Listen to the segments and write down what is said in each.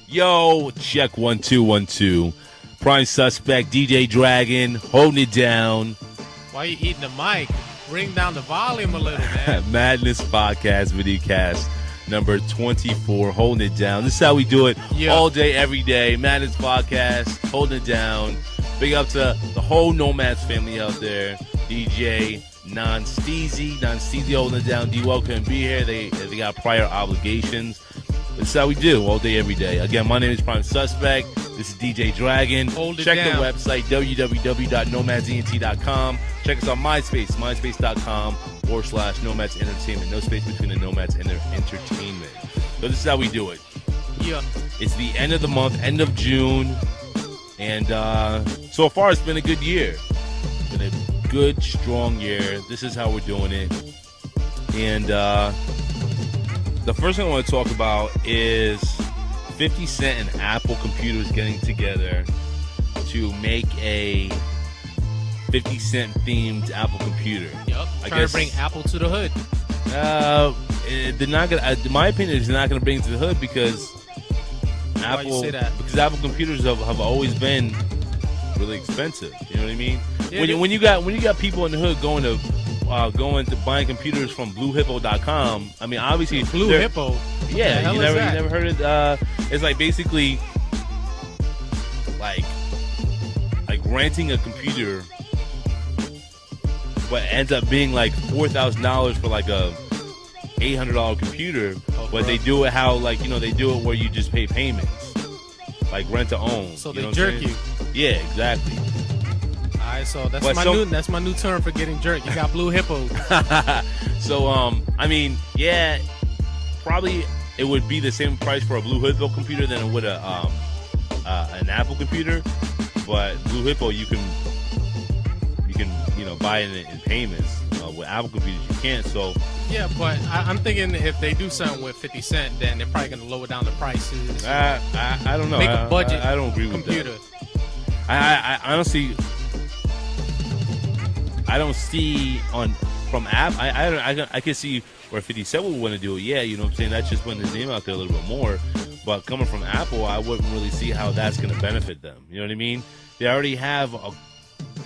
Yo, check 1 2 1 2. Prime suspect DJ Dragon holding it down. Why are you eating the mic? Bring down the volume a little, man. Maddness podcast, Videocast number 24, holding it down. This is how we do it all day, every day. Maddness podcast, holding it down. Big up to the whole Nomadz family out there. DJ Non-Steezy holding it down. D-Well couldn't be here. They got prior obligations. This is how we do all day, every day. Again, my name is Prime Suspect. This is DJ Dragon. Check the website, www.nomadzentertainment.com. Check us on MySpace, myspace.com/Nomadz Entertainment. No space between the Nomadz and Entertainment. So this is how we do it. Yeah. It's the end of the month, end of June. And so far, it's been a good year. It's been a good, strong year. This is how we're doing it. And the first thing I want to talk about is 50 Cent and Apple Computers getting together to make a 50 Cent themed Apple computer. Yep. Trying to bring Apple to the hood. They're not gonna. In my opinion, it's not going to bring it to the hood because Why you say that? Because Apple computers have always been really expensive. You know what I mean? Yeah, when you got people in the hood going to buying computers from BlueHippo.com. I mean, obviously Blue Hippo. Yeah, you never heard it. It's like basically like renting a computer, but ends up being like $4,000 for like a $800 computer. But they do it how they do it where you just pay payments, like rent to own. So they jerk you. Yeah, exactly. All right, so that's my new term for getting jerked. You got Blue Hippo. So I mean, yeah, probably it would be the same price for a Blue Hippo computer than it would an Apple computer. But Blue Hippo, you can buy it in payments. With Apple computers, you can't. So yeah, but I'm thinking if they do something with 50 Cent, then they're probably going to lower down the prices. I don't know. Make a budget. I don't agree with computer. That. I honestly, I don't see from app. I can see where 50 Cent would want to do it. Yeah, you know what I'm saying. That's just putting his name out there a little bit more. But coming from Apple, I wouldn't really see how that's going to benefit them. You know what I mean? They already have a.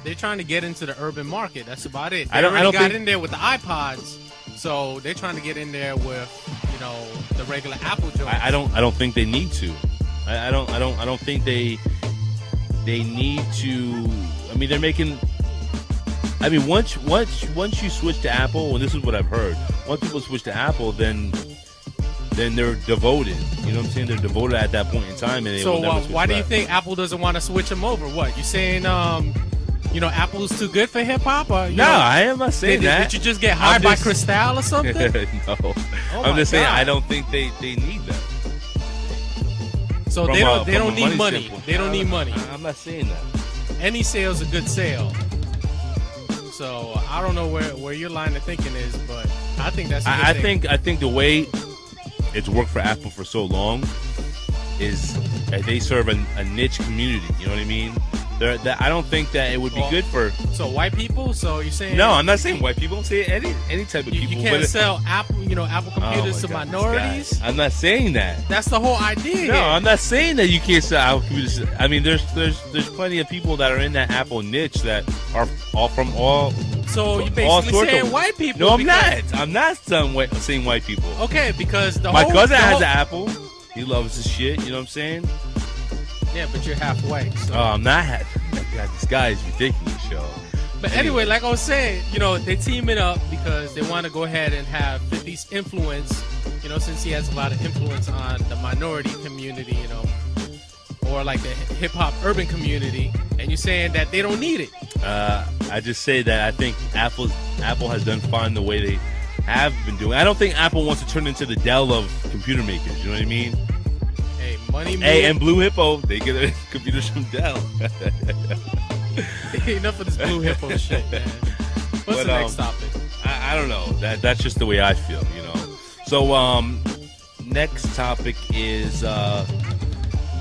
They're trying to get into the urban market. That's about it. I don't got in there with the iPods, so they're trying to get in there with the regular Apple joints. I don't think they need to. I don't think they need to. I mean, they're making. I mean, once you switch to Apple, and this is what I've heard, once people switch to Apple, then they're devoted. You know what I'm saying? They're devoted at that point in time. And so why do you think Apple doesn't want to switch them over? What you saying? Apple's too good for hip hop? No, I am not saying that. Did you just get hired by Cristal or something? No, I'm just saying I don't think they need that. So they don't need money. Standpoint. They don't need money. I'm not saying that. Any sale's a good sale. So I don't know where your line of thinking is, but I think that's a good thing. I think the way it's worked for Apple for so long is that they serve a niche community. You know what I mean? I don't think that it would be good for. So white people? So you're saying? No, I'm not saying white people. I'm saying any type of people. You can't sell Apple computers to minorities. I'm not saying that. That's the whole idea. No, I'm not saying that you can't sell Apple computers. I mean, there's plenty of people that are in that Apple niche that are all from all. So you're basically saying white people? No, I'm not. I'm not saying white people. Okay, because my cousin has an Apple. He loves his shit. You know what I'm saying? Yeah, but you're half white. So. Oh, I'm not half. God, this guy is ridiculous, yo. But anyway, like I was saying, they're teaming up because they want to go ahead and have 50's influence, since he has a lot of influence on the minority community, or like the hip-hop urban community, and you're saying that they don't need it. I just say that I think Apple has done fine the way they have been doing. I don't think Apple wants to turn into the Dell of computer makers, you know what I mean? Money move. Hey, and Blue Hippo, they get their computers from Dell. Enough of this Blue Hippo shit, man. What's the next topic? I don't know. That's just the way I feel, So, next topic is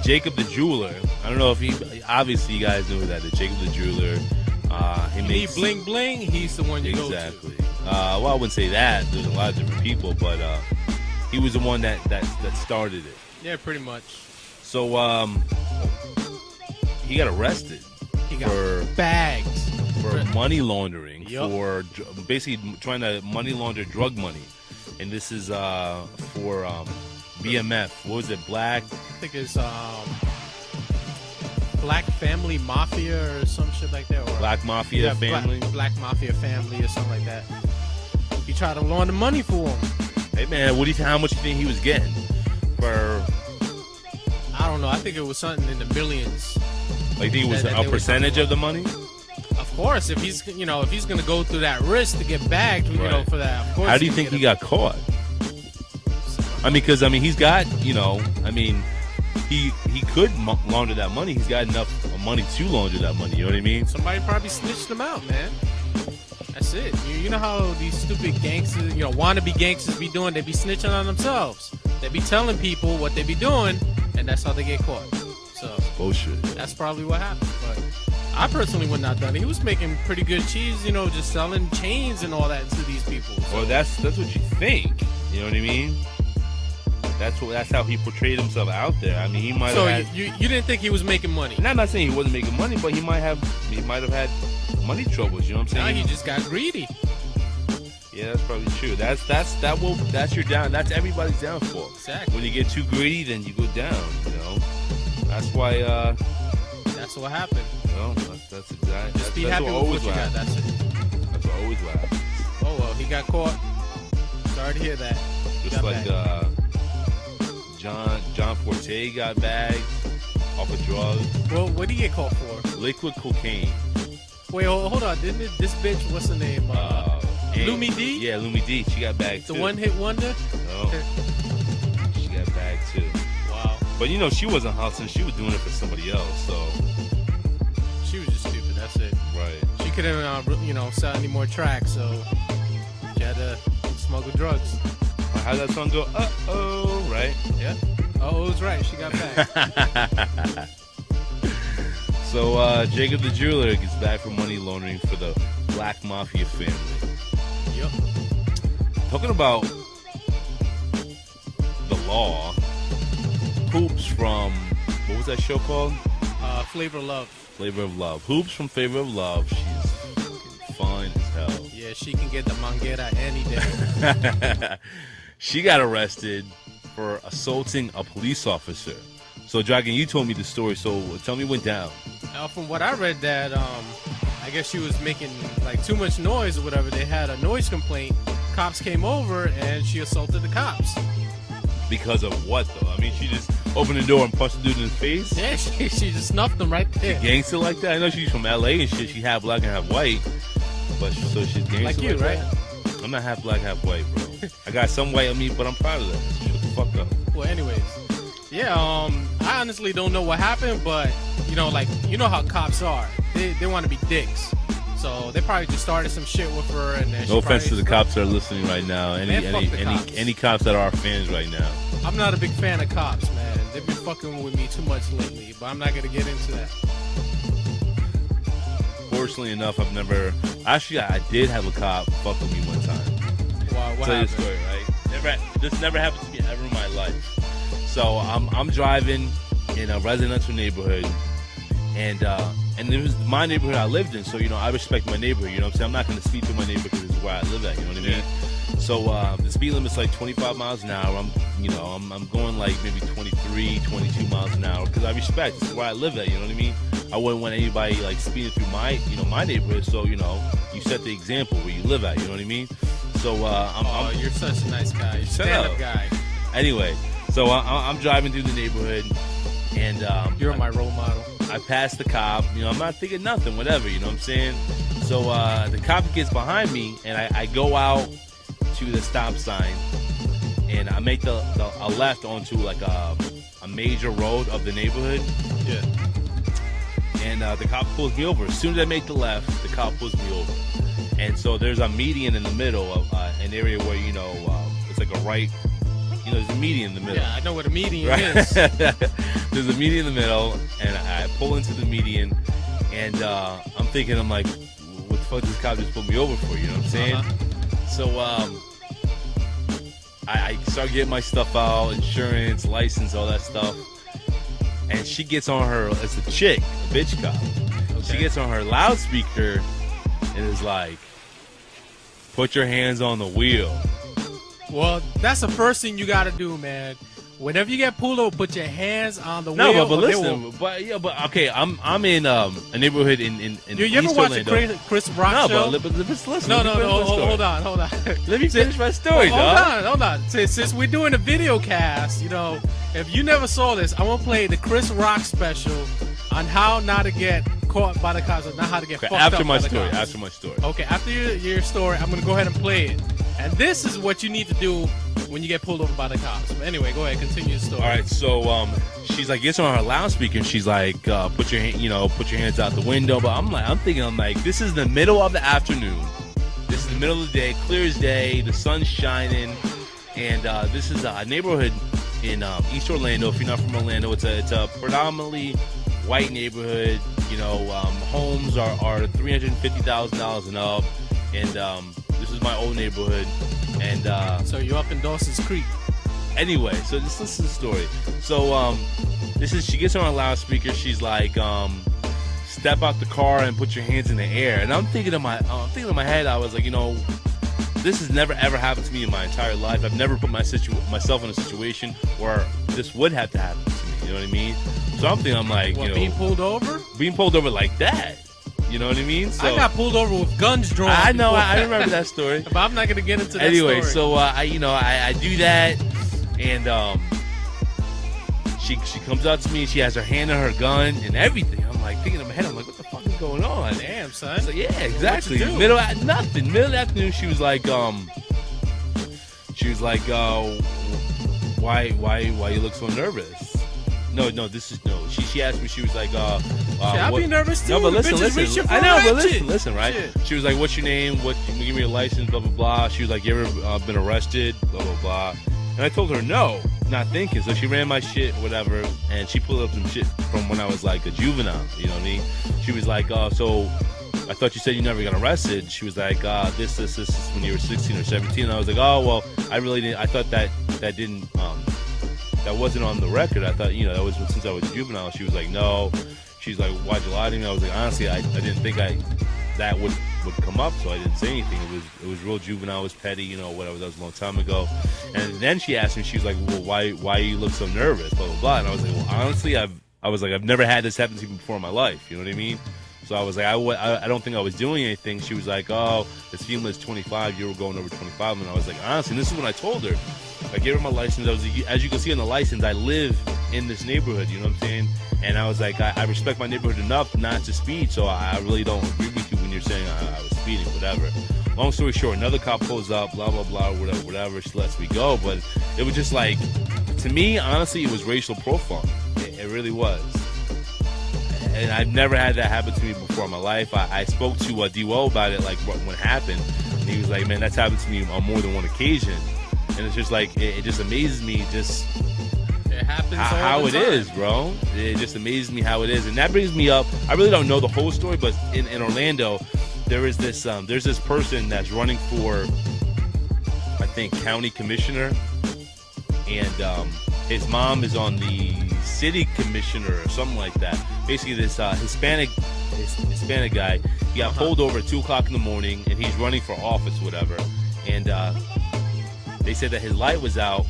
Jacob the Jeweler. I don't know if obviously you guys know that, Jacob the Jeweler. He makes bling bling. He's the one you go to. Exactly. Well, I wouldn't say that. There's a lot of different people, but he was the one that started it. Yeah, pretty much. So he got arrested. He got bags for money laundering, Yep. for basically trying to money launder drug money, and this is for BMF. What was it? I think it's Black Family Mafia or some shit like that. Or, Black Mafia Family? Black Mafia Family or something like that. He tried to launder money for him. Hey, man, how much do you think he was getting? For... I don't know. I think it was something in the millions. Like, think it was a percentage of the money? Of course. If he's going to go through that risk to get bagged, for that, of course. How do you think he got caught? I mean, because, he's got, he could launder that money. He's got enough money to launder that money. You know what I mean? Somebody probably snitched him out, man. That's it. You know how these stupid gangsters, wannabe gangsters be doing? They be snitching on themselves. They be telling people what they be doing, and that's how they get caught. So bullshit. That's probably what happened. But I personally would not have done it. He was making pretty good cheese, just selling chains and all that to these people. So. Well, that's what you think. You know what I mean? That's how he portrayed himself out there. I mean, he might have. So you didn't think he was making money? And I'm not saying he wasn't making money, but he might have had money troubles. You know what I'm saying? Nah, he just got greedy. Yeah, that's probably true. That's everybody's downfall. Exactly. When you get too greedy, then you go down. That's why. That's what happened. No, that's exactly. Just be happy with what you got. That's it. That's what always happens. Oh well, he got caught. Sorry to hear that. Just like John Forte got bagged off of drugs. Well, what did he get caught for? Liquid cocaine. Wait, hold on. Didn't this bitch? What's her name? Lumi D. Yeah, Lumi D. She got bagged the too. one-hit wonder. No, she got bagged too. Wow. But she wasn't hustling. She was doing it for somebody else. So she was just stupid. That's it. Right. She couldn't, sell any more tracks, so she had to smuggle drugs. How'd that song go? Uh-oh, right? Yeah. Oh, it was right. She got back. So, Jacob the Jeweler gets back for money laundering for the Black Mafia family. Yep. Talking about the law, Hoops from, what was that show called? Flavor of Love. Flavor of Love. Hoops from Flavor of Love. She's fucking fine as hell. Yeah, she can get the manguera any day. She got arrested for assaulting a police officer. So, Dragon, you told me the story, so tell me what went down. From what I read, that I guess she was making too much noise or whatever. They had a noise complaint. Cops came over and she assaulted the cops. Because of what, though? I mean, she just opened the door and punched the dude in his face? Yeah, she just snuffed him right there. She gangster like that? I know she's from L.A. and shit. She half black and half white. But so she's gangster like you, right? That? I'm not half black, half white, bro. I got some white on me, but I'm proud of that. Shut the fuck up. Well, anyways. Yeah, I honestly don't know what happened, but, you know how cops are. They want to be dicks. So they probably just started some shit with her, and then no offense to the cops that are listening right now. Any cops that are our fans right now. I'm not a big fan of cops, man. They've been fucking with me too much lately, but I'm not gonna get into that. Fortunately enough, I've never. Actually, I did have a cop fuck with me one time. Wow, what Tell you happened? the story, right? This never happened to me ever in my life. So I'm driving in a residential neighborhood, and it was my neighborhood I lived in. So I respect my neighborhood. You know what I'm saying? I'm not going to speed through my neighborhood because this is where I live at. You know what I mean? So the speed limit's like 25 miles an hour. I'm going like maybe 23, 22 miles an hour because I respect. This is where I live at. You know what I mean? I wouldn't want anybody like speeding through my neighborhood. So you set the example where you live at. You know what I mean? So you're such a nice guy. You're a stand-up guy. Anyway. So I'm driving through the neighborhood, and you're my role model. I pass the cop. I'm not thinking nothing, whatever. You know what I'm saying? So the cop gets behind me, and I go out to the stop sign, and I make a left onto like a major road of the neighborhood. Yeah. And the cop pulls me over. As soon as I make the left, the cop pulls me over. And so there's a median in the middle of an area where it's like a right. There's a median in the middle. Yeah, I know what a median is. There's a median in the middle, and I pull into the median, and I'm thinking, I'm like, what the fuck does this cop just pull me over for? You know what I'm saying? So I start getting my stuff out, insurance, license, all that stuff, and she gets on her, it's a chick, a bitch cop. Okay. She gets on her loudspeaker and is like, put your hands on the wheel. Well, that's the first thing you got to do, man. Whenever you get pulled over, put your hands on the wheel. No, but listen, okay, I'm in a neighborhood in you ever watch the Chris Rock show? No, but listen. No, hold on. Let me finish my story, Hold on. Since we're doing a video cast, if you never saw this, I'm gonna play the Chris Rock special on how not to get caught by the cops, or not how to get fucked up by the cops. After my story. Okay, after your story, I'm gonna go ahead and play it. And this is what you need to do when you get pulled over by the cops. But anyway, go ahead, continue the story. All right, so she's like, gets on her loudspeaker, and she's like, put your hands out the window. But I'm thinking, this is the middle of the afternoon. This is the middle of the day, clear as day. The sun's shining, and this is a neighborhood in East Orlando. If you're not from Orlando, it's a predominantly white neighborhood. Homes are $350,000 and up, and this is my old neighborhood, and so you're up in Dawson's Creek. Anyway, so just listen to the story. So she gets on a loudspeaker. She's like, step out the car and put your hands in the air. And I'm thinking in my head, I was like, this has never ever happened to me in my entire life. I've never put myself in a situation where this would have to happen to me. You know what I mean? So I'm thinking, being pulled over? Being pulled over like that. You know what I mean? So, I got pulled over with guns drawn. I know. I remember that story. But I'm not going to get into that anyway, story. So I do that, and she comes up to me. She has her hand on her gun and everything. I'm like thinking in my head, what the fuck is going on? Damn, son. So yeah, exactly. Middle of the afternoon, she was like, why you look so nervous? No. She asked me. She was like, I'll be nervous too. No, but listen. I know, but listen, right? Shit. She was like, what's your name? Give me your license, blah, blah, blah. She was like, you ever been arrested? Blah, blah, blah. And I told her no, not thinking. So she ran my shit, whatever, and she pulled up some shit from when I was like a juvenile. You know what I mean? She was like, so I thought you said you never got arrested. She was like, this is when you were 16 or 17. And I was like, oh, well, I really didn't. I thought that didn't, that wasn't on the record. I thought, that was since I was a juvenile. She was like, no. She's like, why'd you lie to me? I was like, honestly, I didn't think that would come up, so I didn't say anything. It was real juvenile. It was petty, whatever. That was a long time ago. And then she asked me, she was like, well, why you look so nervous? Blah, blah, blah. And I was like, well, honestly, I've never had this happen to me before in my life. You know what I mean? So I was like, I don't think I was doing anything. She was like, oh, this female is 25. You were going over 25. And I was like, honestly, and this is when I told her. I gave her my license. I was like, as you can see on the license, I live in this neighborhood. You know what I'm saying? And I was like, I respect my neighborhood enough not to speed. So I really don't agree with you when you're saying I was speeding, whatever. Long story short, another cop pulls up, blah, blah, blah, whatever. She lets me go. But it was just like, to me, honestly, it was racial profiling. It really was. And I've never had that happen to me before in my life. I spoke to D-Wo about it, like, when it happened. And he was like, man, that's happened to me on more than one occasion. And it's just like, it just amazes me it happens how it is, bro. It just amazes me how it is. And that brings me up, I really don't know the whole story, but in Orlando, there's this person that's running for, I think, county commissioner. And his mom is on the city commissioner or something like that. Basically, this Hispanic guy, he got pulled over at 2 o'clock in the morning, and he's running for office, whatever. And they said that his light was out,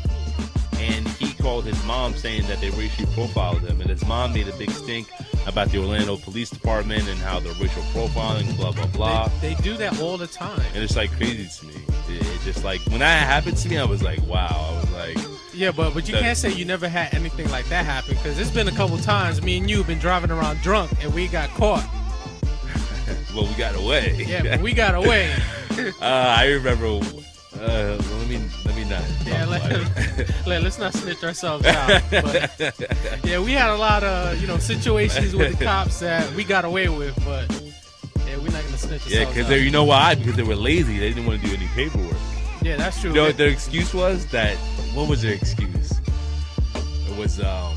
and he called his mom saying that they racially profiled him. And his mom made a big stink about the Orlando Police Department and how they're racial profiling, blah, blah, blah. They do that all the time. And it's like crazy to me. It just like, when that happened to me, I was like, wow. I was like... Yeah, but you can't say you never had anything like that happen, because it's been a couple times me and you have been driving around drunk and we got caught. Well, we got away. Yeah, but we got away. I remember... let me not. Yeah, let's not snitch ourselves out. But, yeah, we had a lot of situations with the cops that we got away with, but yeah, we're not gonna snitch ourselves out. Yeah, because you know why? Because they were lazy. They didn't want to do any paperwork. Yeah, that's true. You know what their excuse was? What was their excuse? It was that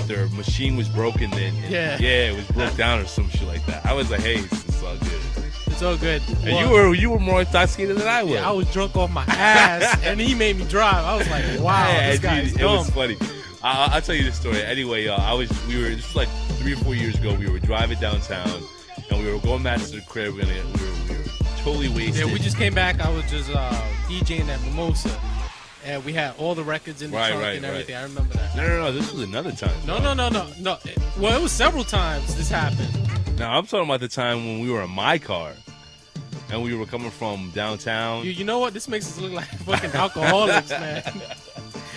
their machine was broken. It was broke down or some shit like that. I was like, hey, it's all good. It's all good. And you were more intoxicated than I was. Yeah, I was drunk off my ass, and he made me drive. I was like, wow, this guy's dumb. It was funny. I'll tell you the story. Anyway, this was like 3 or 4 years ago. We were driving downtown, and we were going back to the crib. We were totally wasted. Yeah, we just came back. I was just DJing at Mimosa, and we had all the records in the trunk and everything. I remember that. No. This was another time. No. Well, it was several times this happened. Now, I'm talking about the time when we were in my car, and we were coming from downtown. You know what? This makes us look like fucking alcoholics, man.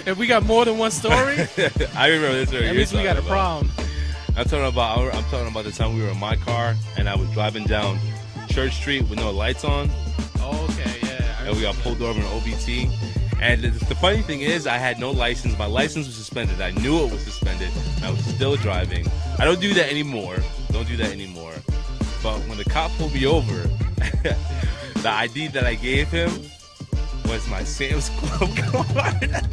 If we got more than one story, I remember this story. At least we got a problem. I'm talking about the time we were in my car, and I was driving down Church Street with no lights on. Oh, okay, yeah. And we got pulled over in OBT. And the funny thing is, I had no license. My license was suspended. I knew it was suspended, and I was still driving. I don't do that anymore. But when the cop pulled me over, the ID that I gave him was my Sam's Club card.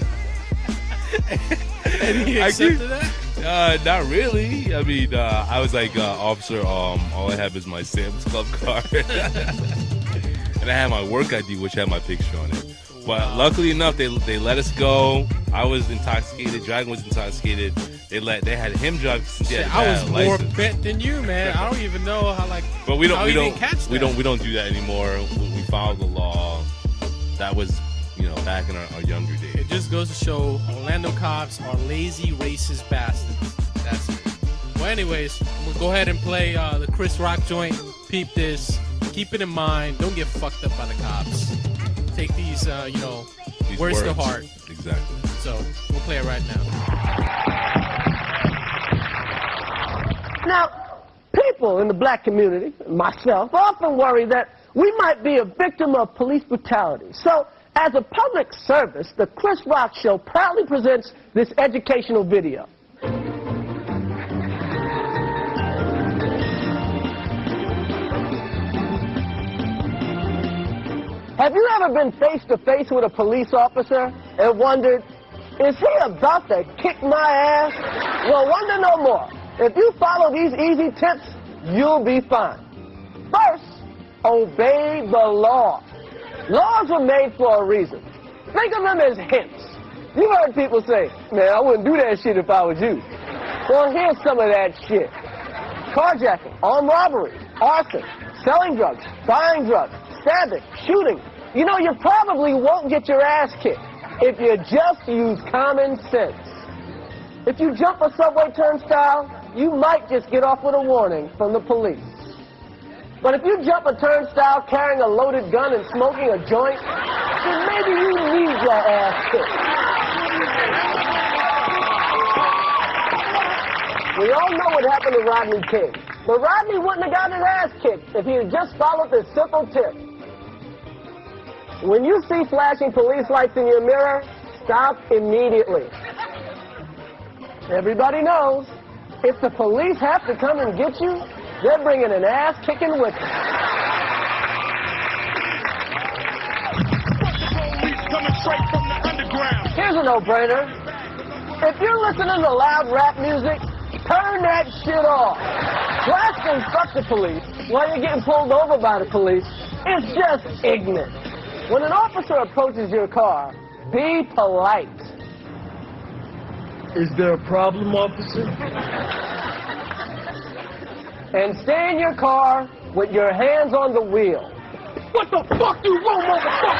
And he accepted that? Not really. I mean, I was like, officer, all I have is my Sam's Club card. And I had my work ID, which had my picture on it. But luckily enough, they let us go. I was intoxicated. Dragon was intoxicated. They had him drive. I was more bent than you, man. I don't even know how But we don't catch that. We don't do that anymore. We follow the law. That was back in our younger days. It just goes to show Orlando cops are lazy, racist bastards. That's it. Well, anyways, we'll go ahead and play the Chris Rock joint. Peep this. Keep it in mind. Don't get fucked up by the cops. Take these words to heart. Exactly. So we'll play it right now. Now, people in the black community, myself, often worry that we might be a victim of police brutality. So, as a public service, the Chris Rock Show proudly presents this educational video. Have you ever been face to face with a police officer and wondered, is he about to kick my ass? Well, wonder no more. If you follow these easy tips, you'll be fine. First, obey the law. Laws were made for a reason. Think of them as hints. You heard people say, man, I wouldn't do that shit if I was you. Well, here's some of that shit. Carjacking, armed robbery, arson, selling drugs, buying drugs, stabbing, shooting. You probably won't get your ass kicked if you just use common sense. If you jump a subway turnstile, you might just get off with a warning from the police. But if you jump a turnstile carrying a loaded gun and smoking a joint, then maybe you need your ass kicked. We all know what happened to Rodney King. But Rodney wouldn't have gotten his ass kicked if he had just followed this simple tip. When you see flashing police lights in your mirror, stop immediately. Everybody knows, if the police have to come and get you, they're bringing an ass-kicking with them. Here's a no-brainer. If you're listening to loud rap music, turn that shit off. Blasting "fuck the police" while you're getting pulled over by the police is just ignorant. When an officer approaches your car, be polite. Is there a problem, officer? And stay in your car with your hands on the wheel. What the fuck you want, motherfucker?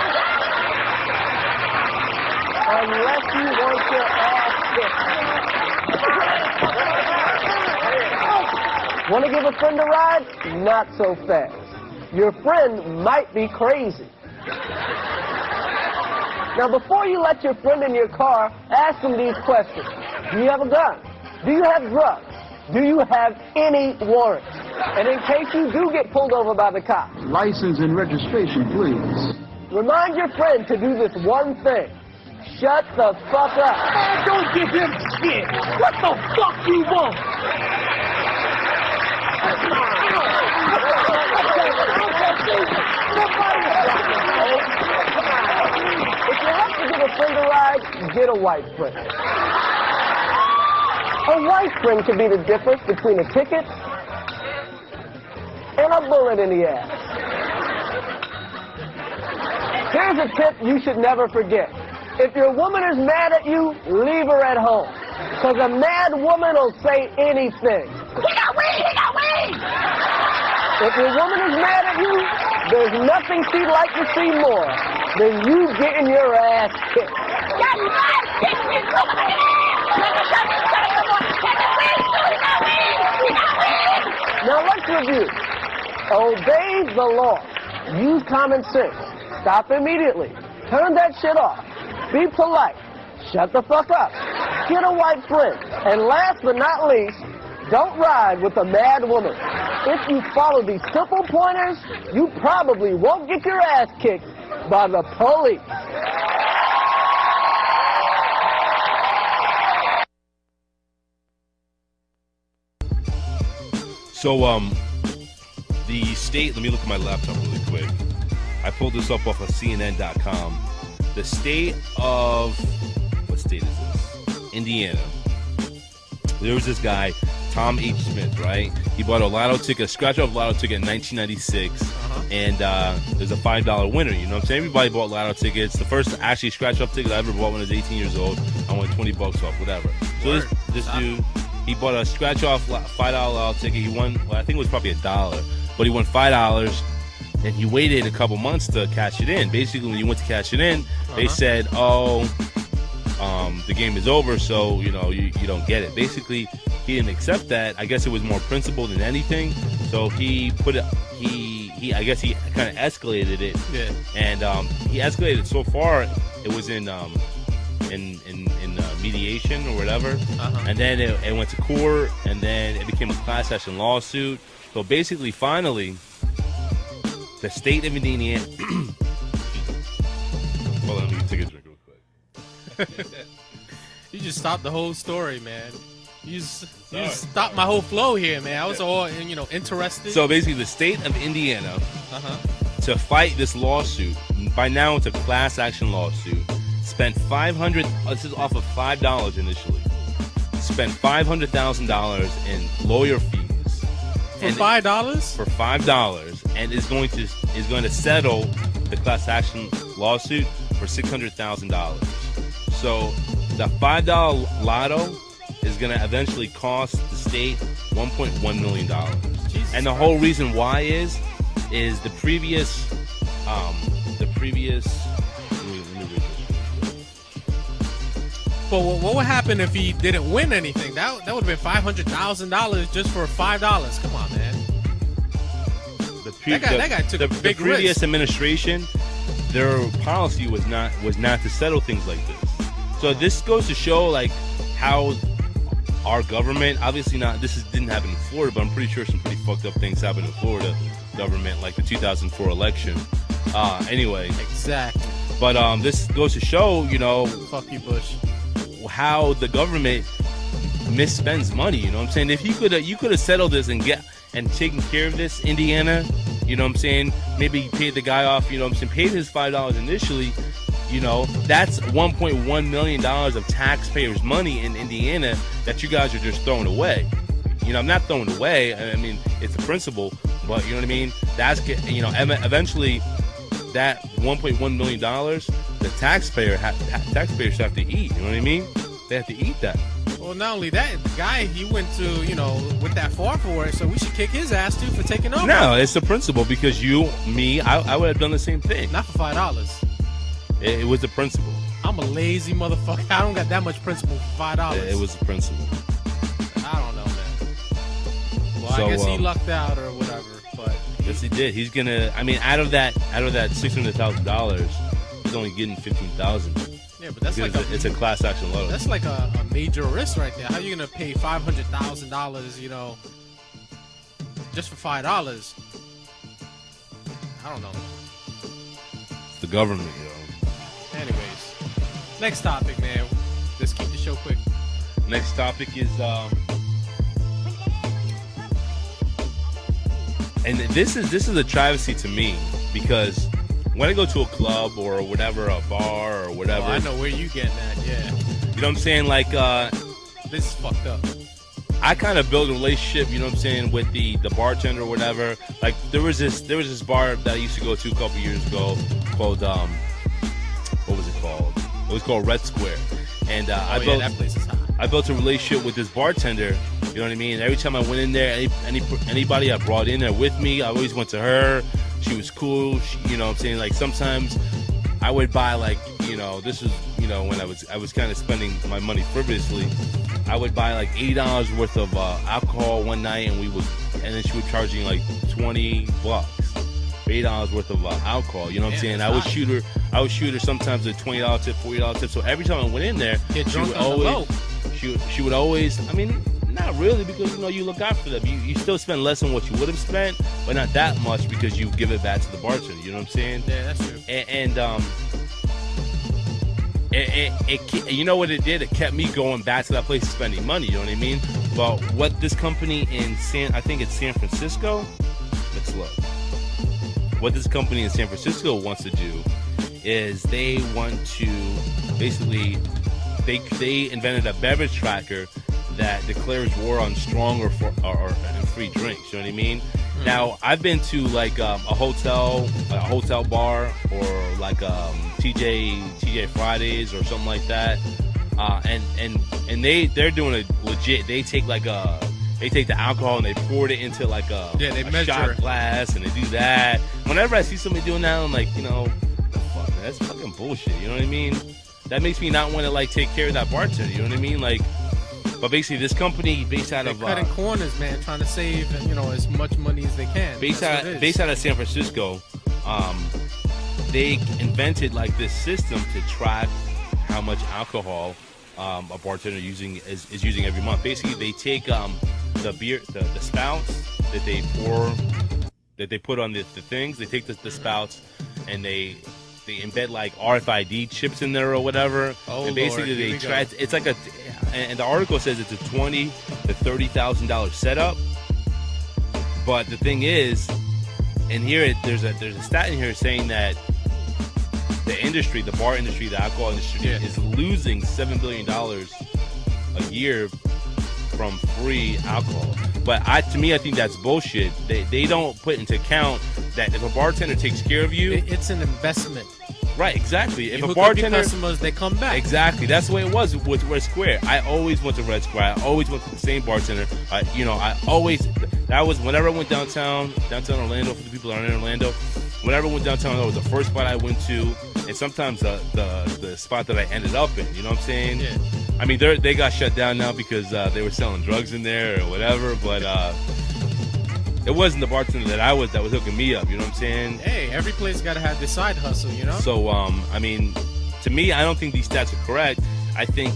Unless you want your ass kicked. Want to give a friend a ride? Not so fast. Your friend might be crazy. Now, before you let your friend in your car, ask them these questions. Do you have a gun? Do you have drugs? Do you have any warrants? And in case you do get pulled over by the cops, License and registration, please. remind your friend to do this one thing. Shut the fuck up. Man, don't give him shit. What the fuck you want? If you have to give a friend a ride, get a white friend. A white friend can be the difference between a ticket and a bullet in the ass. Here's a tip you should never forget. If your woman is mad at you, leave her at home. Because a mad woman will say anything. He got weed! He got weed! If your woman is mad at you, there's nothing she'd like to see more than you getting your ass kicked. Got your ass kicked, you stupid ass! Now let's review. Obey the law. Use common sense. Stop immediately. Turn that shit off. Be polite. Shut the fuck up. Get a white friend. And last but not least, don't ride with a mad woman. If you follow these simple pointers, you probably won't get your ass kicked by the police. So, the state, let me look at my laptop really quick. I pulled this up off of CNN.com. The state of, what state is this? Indiana. There was this guy, Tom H. Smith, right? He bought a lotto ticket, a scratch-off lotto ticket in 1996, and there's a $5 winner, you know what I'm saying? Everybody bought lotto tickets. The first actually scratch-off ticket I ever bought when I was 18 years old, I won $20 off, whatever. So this dude, he bought a scratch-off $5 lotto ticket. He won, well, I think it was probably $1, but he won $5, and he waited a couple months to cash it in. Basically, when you went to cash it in, they said, the game is over, so, you know, you don't get it. Basically, he didn't accept that. I guess it was more principle than anything. So he put it, I guess he kind of escalated it. Yeah. And he escalated so far, it was in mediation or whatever. And then it went to court, and then it became a class action lawsuit. So basically, finally, the state of Indiana. Hold on, let me take a drink real quick. You just stopped the whole story, man. You just stopped my whole flow here, man. I was all, interested. So basically, the state of Indiana, to fight this lawsuit, by now it's a class action lawsuit, spent this is off of $5 initially, spent $500,000 in lawyer fees. For $5? For $5, and is going to settle the class action lawsuit for $600,000. So the $5 lotto is going to eventually cost the state $1.1 million. Jesus and the whole reason why is the previous let me read this. But what would happen if he didn't win anything? That would have been $500,000 just for $5. Come on, man. That guy took a big risk. The previous administration, their policy was not to settle things like this. So this goes to show like how our government, obviously didn't happen in Florida, but I'm pretty sure some pretty fucked up things happened in Florida government, like the 2004 election. Anyway. Exactly. But this goes to show, fuck you, Bush, how the government misspends money. You know what I'm saying? If you could have settled this and taken care of this, Indiana, you know what I'm saying? Maybe paid the guy off, you know what I'm saying? Paid his $5 initially. That's $1.1 million of taxpayers' money in Indiana that you guys are just throwing away. I'm not throwing it away. I mean, it's a principle, but you know what I mean? That's, eventually that $1.1 million, the taxpayers have to eat. You know what I mean? They have to eat that. Well, not only that, the guy, he went to, went that far for it, so we should kick his ass, too, for taking over. No, it's the principle, because I would have done the same thing. Not for $5. It was the principle. I'm a lazy motherfucker. I don't got that much principle for $5. It was the principle. I don't know, man. Well, so, I guess he lucked out or whatever, but... Yes, he did. He's gonna, out of that $600,000, he's only getting $15,000. Yeah, but that's like it's a class action lotto. That's like a major risk right there. How are you gonna pay $500,000, just for $5? I don't know. It's the government, Anyways, next topic, man. Let's keep the show quick. Next topic is and this is a travesty to me, because when I go to a club or whatever, a bar or whatever, I know where you getting at. Yeah, you know what I'm saying? Like this is fucked up. I kind of build a relationship, you know what I'm saying, with the bartender or whatever. Like there was this bar that I used to go to a couple years ago called what was it called? It was called Red Square, and that place is hot. I built a relationship with this bartender. You know what I mean? Every time I went in there, anybody I brought in there with me, I always went to her. She was cool. You know what I'm saying? Like, sometimes I would buy, like, you know, this is, you know, when I was kind of spending my money frivolously. I would buy like $80 worth of alcohol one night, and then she would charge me like $20 for $8 worth of alcohol. You know what I'm saying? I would shoot her sometimes a $20 tip, $40 tip. So every time I went in there, she would always. I mean, not really, because, you know, you look out for them. You still spend less than what you would have spent, but not that much, because you give it back to the bartender. You know what I'm saying? Yeah, that's true. It you know what it did? It kept me going back to that place and spending money. You know what I mean? But what this company I think it's San Francisco. Let's look. What this company in San Francisco wants to do is they want to basically they invented a beverage tracker that declares war on strong or free drinks. You know what I mean? Mm-hmm. Now, I've been to like a hotel bar, or like TJ Fridays or something like that, and they're doing it legit. They take the alcohol and they pour it into like a shot glass, and they do that. Whenever I see somebody doing that, I'm like, you know, fuck, man, that's fucking bullshit. You know what I mean? That makes me not want to like take care of that bartender. You know what I mean? Like, but basically, this company based out of cutting corners, man, trying to save, you know, as much money as they can. Based out of San Francisco, they invented like this system to track how much alcohol a bartender is using every month. Basically, they take the spouts that they pour, that they put on the things. They take the spouts and they embed like RFID chips in there or whatever. Oh, and basically Lord, they try. It's like and the article says it's a $20,000 to $30,000 setup. But the thing is, and here there's a stat in here saying that the industry, the bar industry, the alcohol industry, is losing $7 billion a year from free alcohol. But to me, I think that's bullshit. They don't put into account that if a bartender takes care of you, it's an investment. Right, exactly. If a bartender, customers, they come back. Exactly. That's the way it was with Red Square. I always went to Red Square. I always went to the same bartender. That was whenever I went downtown Orlando, for the people that are in Orlando. Whenever I went downtown, that was the first spot I went to, and sometimes the spot that I ended up in. You know what I'm saying? Yeah. I mean, they got shut down now because they were selling drugs in there or whatever. But it wasn't the bartender that was hooking me up. You know what I'm saying? Hey, every place got to have their side hustle. You know. So I mean, to me, I don't think these stats are correct. I think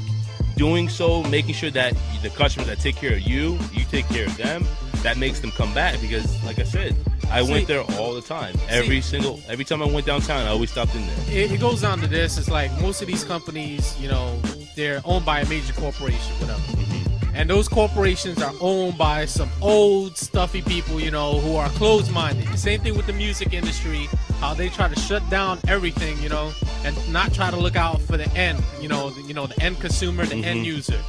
doing so, making sure that the customers that take care of you take care of them, that makes them come back. Because, like I said, I went there all the time. Every time I went downtown, I always stopped in there. It goes down to this. It's like most of these companies, you know, they're owned by a major corporation, whatever. Mm-hmm. And those corporations are owned by some old, stuffy people, you know, who are closed-minded. The same thing with the music industry, how they try to shut down everything, you know, and not try to look out for the end, the end consumer, the end user.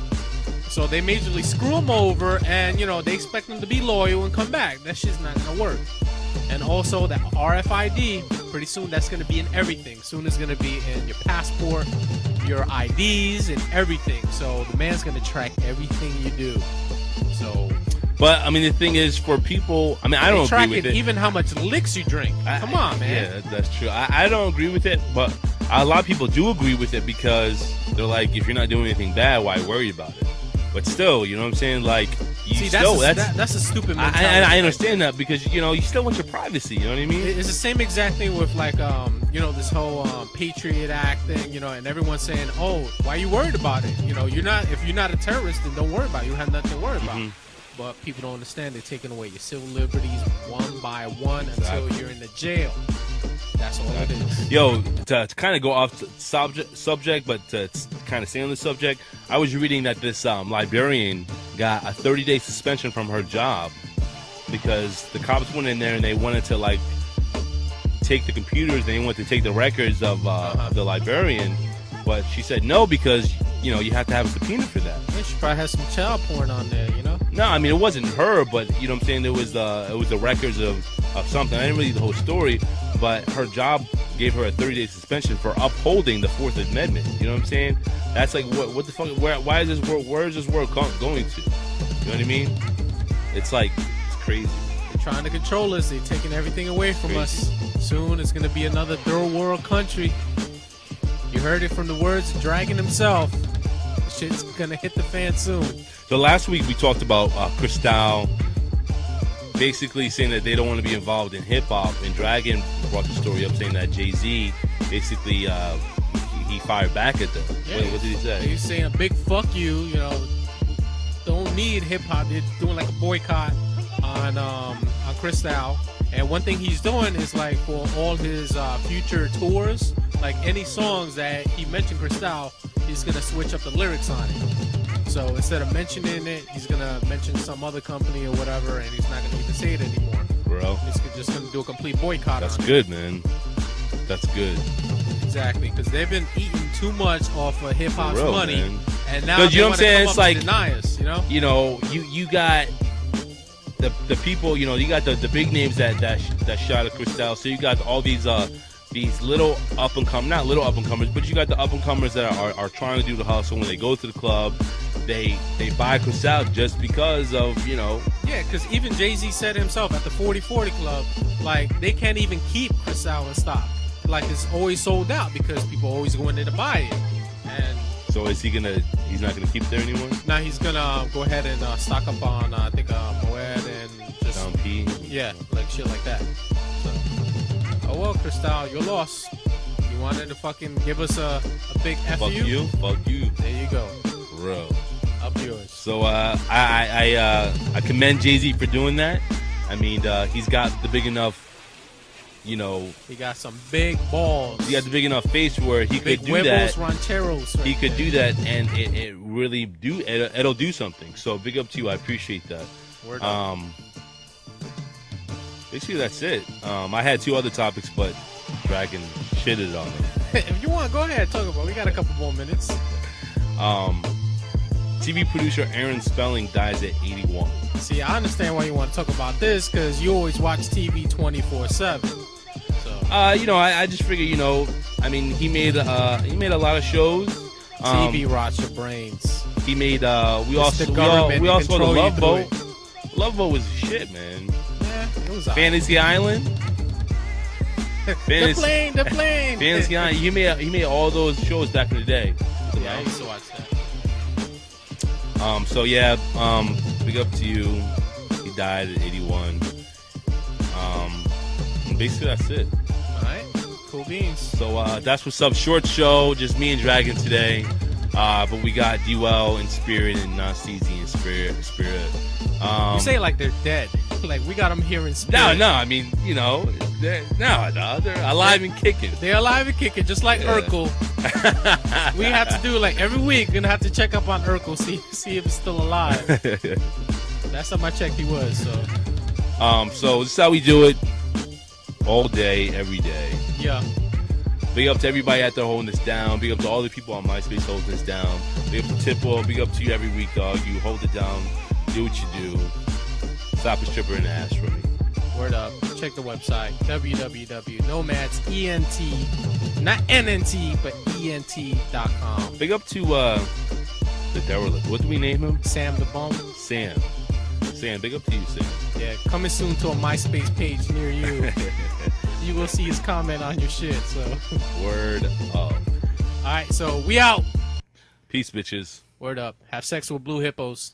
So they majorly screw them over, and, you know, they expect them to be loyal and come back. That shit's not going to work. And also that RFID, pretty soon that's going to be in everything. Soon it's going to be in your passport, your IDs, and everything. So the man's going to track everything you do. So, but I mean, the thing is, for people, I mean, I don't agree with it. Even how much licks you drink. Come on, man. Yeah, that's true. I don't agree with it, but a lot of people do agree with it because they're like, if you're not doing anything bad, why worry about it? But still, you know what I'm saying? Like, that's a stupid mentality. I understand that because, you know, you still want your privacy. You know what I mean? It's the same exact thing with, like, this whole Patriot Act thing, you know, and everyone's saying, oh, why are you worried about it? You know, if you're not a terrorist, then don't worry about it. You have nothing to worry about. But people don't understand. They're taking away your civil liberties one by one until you're in the jail. That's all it is. Yo, to kind of go off subject, but to kind of stay on the subject, I was reading that this librarian got a 30-day suspension from her job because the cops went in there and they wanted to, like, take the computers. They wanted to take the records of the librarian, but she said no because, you know, you have to have a subpoena for that. Yeah, she probably has some child porn on there, you know? No, I mean, it wasn't her, but, you know what I'm saying, it was the records of something. I didn't read the whole story, but her job gave her a 30-day suspension for upholding the Fourth Amendment. You know what I'm saying? That's like what the fuck? Why is this world? Where is this world going to? You know what I mean? It's like it's crazy. They're trying to control us. They're taking everything away from us. Soon it's gonna be another third world country. You heard it from the words of Dragon himself. Shit's gonna hit the fan soon. So last week we talked about Cristal basically saying that they don't want to be involved in hip hop, and Dragon brought the story up saying that Jay-Z basically he fired back at them. Yeah, what did he say? He's saying a big fuck you. You know, don't need hip hop. They're doing like a boycott on Cristal. And one thing he's doing is like for all his future tours, like any songs that he mentioned Cristal, he's gonna switch up the lyrics on it. So instead of mentioning it, he's gonna mention some other company or whatever, and he's not gonna even say it anymore. Bro, he's just gonna do a complete boycott. That's on good, it. Man. That's good. Exactly, because they've been eating too much off of hip hop's money, man. And now you know what I'm saying? It's like deny us. You know, you got the people. You know, you got the big names that shot at Cristal. So you got all these little up and comers, not little up and comers, but you got the up and comers that are trying to do the hustle. When they go to the club, they buy Cristal just because of, you know. Yeah, because even Jay-Z said himself at the 40/40 Club, like they can't even keep Cristal in stock. Like it's always sold out because people always go in there to buy it. And so he's not gonna keep it there anymore? Now he's gonna go ahead and stock up on I think Moet and just Down P. Yeah, like shit like that. So, oh well, Cristal, you're lost. You wanted to fucking give us a big F Fuck you. Fuck you. There you go. Bro. Up yours. So I commend Jay-Z for doing that. I mean, he's got the big enough, you know. He got some big balls. He got the big enough face where he big could do that. Rancheros right he could there. do that, and it really it'll do something. So big up to you. I appreciate that. Word up. Basically that's it. I had two other topics, but Dragon shitted on them. If you want, go ahead, talk about it. We got a couple more minutes. TV producer Aaron Spelling dies at 81. See, I understand why you want to talk about this, because you always watch TV 24/7. So, you know, I just figure, you know, I mean, he made a lot of shows. TV rots your brains. He made we all saw the Love Boat. Love Boat was shit, man. Yeah, it was Fantasy Island. The plane. Fantasy Island. He made all those shows back in the day. Yeah, I used to watch that. So yeah, big up to you. He died at 81. And basically that's it. Alright, cool beans. So that's what's up. Short show, just me and Dragon today. But we got D-Well in spirit and Nastisi in spirit. You say it like they're dead. Like we got them here in spirit. No. I mean, you know, they're alive and kicking. They're alive and kicking, just like Urkel. We have to do like every week. We're gonna have to check up on Urkel, see if it's still alive. Last time I checked, he was. So this is how we do it. All day, every day. Yeah. Big up to everybody out there holding this down. Big up to all the people on MySpace holding this down. Big up to Tipple. Big up to you every week, dog. You hold it down. Do what you do. Stop a stripper in the ass for me. Word up. Check the website. www.nomadz, ENT, not NNT, but ENT.com. Big up to the derelict. What do we name him? Sam the Bum. Sam, big up to you, Sam. Yeah, coming soon to a MySpace page near you. You will see his comment on your shit, so. Word up. Alright, so we out. Peace, bitches. Word up. Have sex with blue hippos.